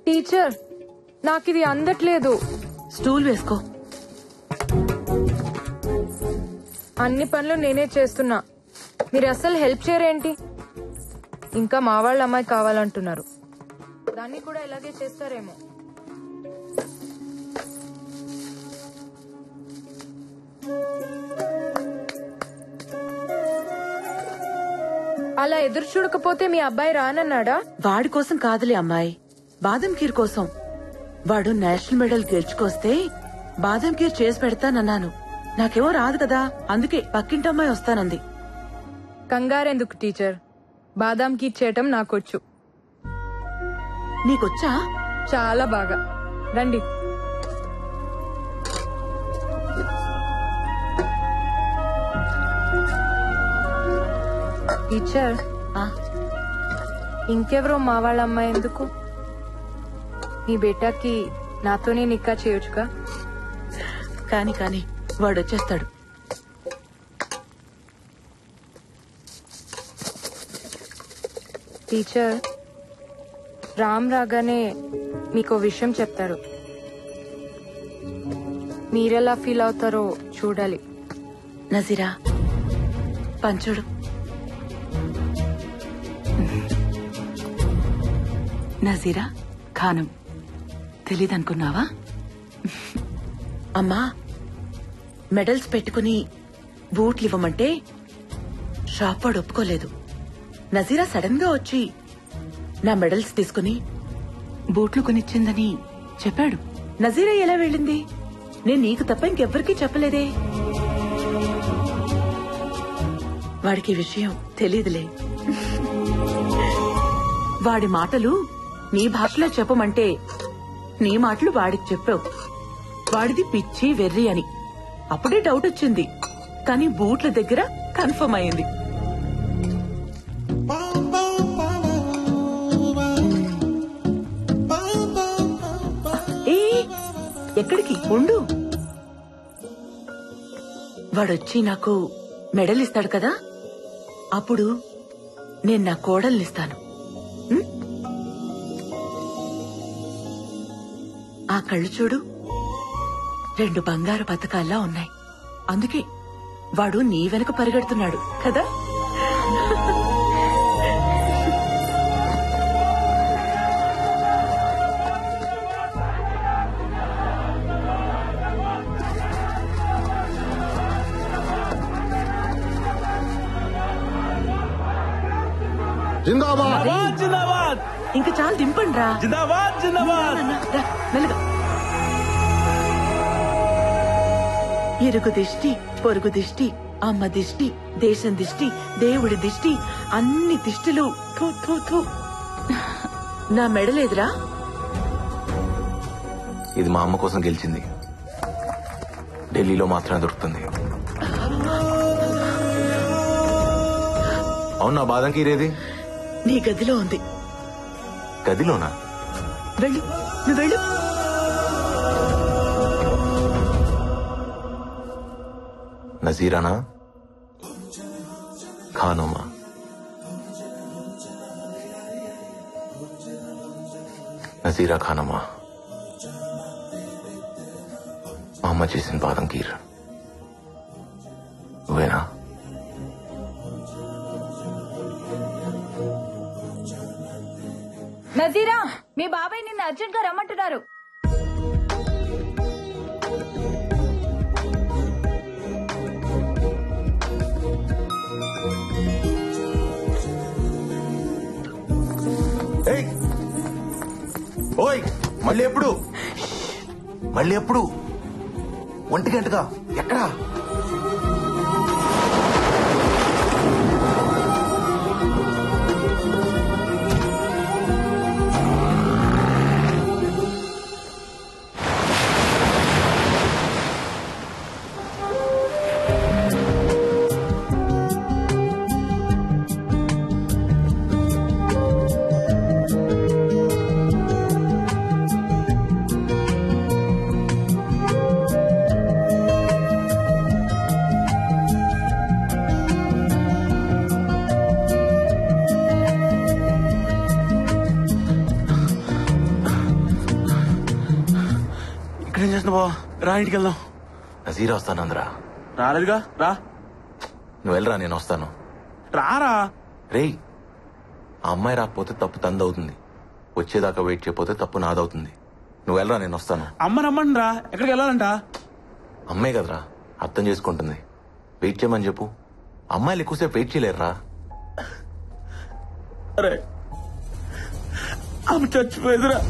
Teacher, నాకిది అందట్లేదు. Stool వేసుకో. అన్ని పనులు నేనే చేస్తున్నా, మీరు అస్సలు హెల్ప్ చేయరేంటి? ఇంకా మా వాళ్ళ అమ్మాయి కావాలంటున్నారు, దాన్ని కూడా ఇలాగే చేస్తారేమో. అలా ఎదురు చూడకపోతే మీ అబ్బాయి రానన్నాడా? వాడి కోసం కాదులే అమ్మాయి, బాదం ఖీర్ కోసం. వాడు నేషనల్ మెడల్ గెలుచుకొస్తే బాదం ఖీర్ చేసి పెడతానన్నాను. నాకేమో రాదు కదా, అందుకే పక్కింటమ్మాయి వస్తానంది. కంగారెందుకు టీచర్, బాదాం ఖీర్ చేయటం నాకొచ్చు. నీకొచ్చా? చాలా బాగా. రండి. టీచర్, ఇంకెవరో మా వాళ్ళ అమ్మాయి ఎందుకు? మీ బేటాకి నాతోనే నిక్కా చేయొచ్చుగా. కాని కాని వాడొచ్చేస్తాడు. టీచర్, రామ్ రాగానే మీకో విషయం చెప్తాడు, మీరెలా ఫీల్ అవుతారో చూడాలి. నజీరా, పంచుడు. నజీరా ఖానం తెలీదనుకున్నావా? అమ్మా, మెడల్స్ పెట్టుకుని బూట్లు ఇవ్వమంటే షాప్ వాడు ఒప్పుకోలేదు. నజీరా సడన్ గా వచ్చి నా మెడల్స్ తీసుకుని బూట్లు కొనిచ్చిందని చెప్పాడు. నజీరా ఎలా వెళ్ళింది? నేను నీకు తప్ప ఇంకెవ్వరికీ చెప్పలేదే. వాడికి విషయం తెలీదులే. వాడి మాటలు నీ భాషలో చెప్పమంటే నీ మాటలు వాడికి చెప్పావు. వాడిది పిచ్చి వెర్రి అని అప్పుడే డౌట్ వచ్చింది, కానీ బూట్ల దగ్గర కన్ఫర్మ్ అయింది. ఏ ఎక్కడికి ఉండు, వాడొచ్చి నాకు మెడల్ ఇస్తాడు కదా, అప్పుడు నేను నా కోడల్నిస్తాను. ఆ కళ్ళు చూడు, 2 బంగారు పతకాల్లా ఉన్నాయి. అందుకే వాడు నీ వెనక పరిగెడుతున్నాడు కదా. జిందాబాద్ జిందాబాద్. ఇంకా చాలు దింపండి రా. జిందాబాద్ జిందాబాద్. మెల్లగా. ఇరుగు దిష్టి, పొరుగు దిష్టి, అమ్మ దిష్టి, దేశం దిష్టి, దేవుడి దిష్టి, అన్ని దిష్టిలు. థూ థూ థూ. నా మెడలేదురా. ఇది మా అమ్మ కోసం గెలిచింది, ఢిల్లీలో మాత్రమే దొరుకుతుంది. అవునా, బాదం ఖీర్ ఏది? నీ గదిలో ఉంది. గదిలోనా? వెళ్ళు, నువ్వు వెళ్ళు. నజీరానా ఖానోమా? నజీరా ఖానమా, మా అమ్మ చేసిన బాదం ఖీర్ నువ్వేనా? నజీరా, మీ బాబాయ్ నిన్ను అర్జెంట్ గా రమ్మంటున్నారు. ఓయ్, మళ్ళీ ఎప్పుడు? మళ్ళీ ఎప్పుడు? 1 గంటగా ఎక్కడా? వచ్చేసిన బావా, రా ఇంటికి వెళ్దాం. నజీరా వస్తానందరా. రాలేదుగా, రా. నువ్వు వెళ్ళరా, నేను వస్తాను. రారా. రేయ్, ఆ అమ్మాయి రాకపోతే తప్పు తందవుతుంది. వచ్చేదాకా వెయిట్ చేయకపోతే తప్పు నాదవుతుంది. నువ్వు వెళ్ళరా, నేను వస్తాను. అమ్మ రమ్మండి రా. ఎక్కడికి వెళ్ళాలంట? అమ్మాయి కదరా, అర్థం చేసుకుంటుంది. వెయిట్ చేయమని చెప్పు. అమ్మాయిలు ఎక్కువసేపు వెయిట్ చేయలేరురా. అరే అమ్మ చచ్చిపోయేదిరా.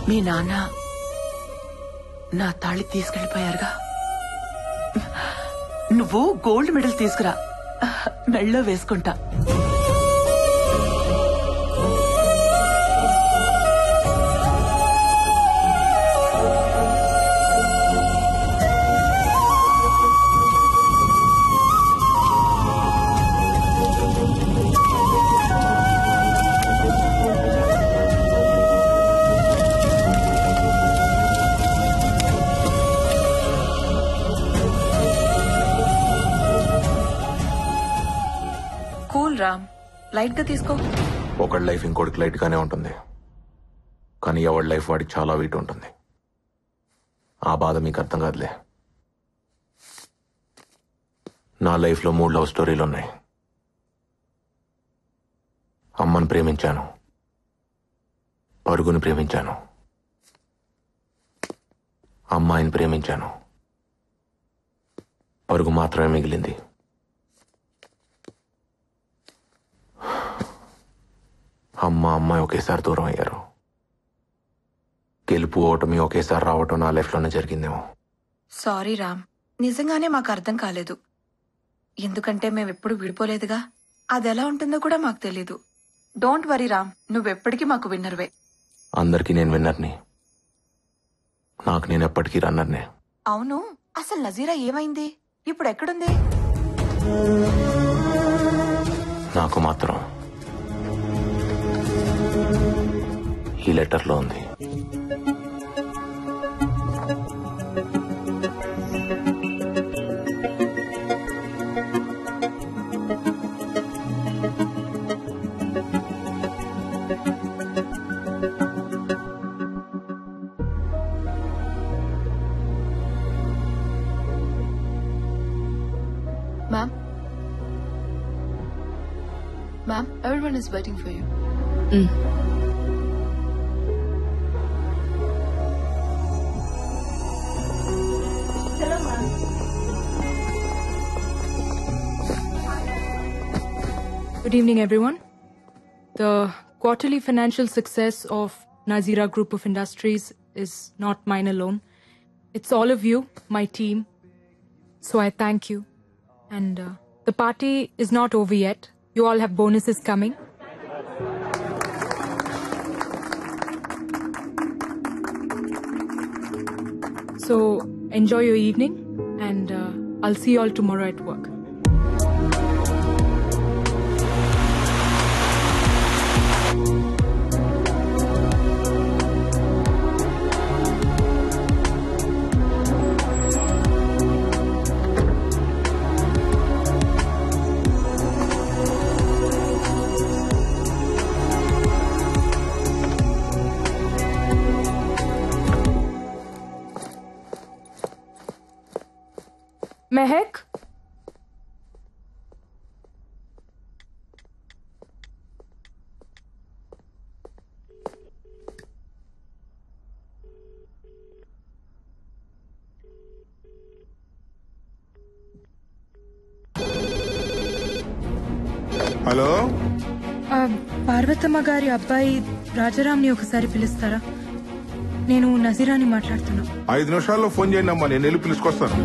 మీ నాన్న నా తాళి తీసుకెళ్లిపోయారుగా. నువ్వు గోల్డ్ మెడల్ తీసుకురా, మెళ్ళో వేసుకుంటా. కూల్ రామ్, లైట్ గా తీసుకో. ఒకడి లైఫ్ ఇంకోటికి లైట్ గానే ఉంటుంది, కానీ ఎవడి లైఫ్ వాడికి చాలా వీట్ ఉంటుంది. ఆ బాధ మీకు అర్థం కాదులే. నా లైఫ్ లో 3 లవ్ స్టోరీలు ఉన్నాయి. అమ్మని ప్రేమించాను, పరుగుని ప్రేమించాను, అమ్మాయిని ప్రేమించాను. పరుగు మాత్రమే మిగిలింది. అమ్మాయి ఒకేసారి దూరం అయ్యారు. గెలుపు ఓటమి ఒకేసారి రావటం నా లైఫ్ లోనే జరిగిందేమో. సారీ రామ్, నిజంగానే మాకు అర్థం కాలేదు. ఎందుకంటే మేమెప్పుడు విడిపోలేదుగా. అదెలా ఉంటుందో కూడా మాకు తెలీదు. డోంట్ వరీ రామ్, నువ్వెప్పటికీ మాకు విన్నర్వే. అందరికీ నేను విన్నర్ని, నాకు నేను ఎప్పటికీ రన్నర్నే. అవును, అసలు నజీరా ఏమైంది? ఇప్పుడు ఎక్కడుంది? నాకు మాత్రం ఈ లెటర్లో ఉంది. Ma'am, everyone is waiting for you. Good evening, everyone. The quarterly financial success of Nazira Group of Industries is not mine alone. It's all of you, my team. So I thank you. And the party is not over yet. You all have bonuses coming. So enjoy your evening, and I'll see you all tomorrow at work. Mehak? Hello Parvathamma గారి అబ్బాయి రాజారాంని ఒకసారి పిలుస్తారా? నేను నజీరాని మాట్లాడుతున్నా. 5 నిమిషాల్లో phone చేయండి అమ్మా, నేను వెళ్ళి పిలుచుకొస్తాను.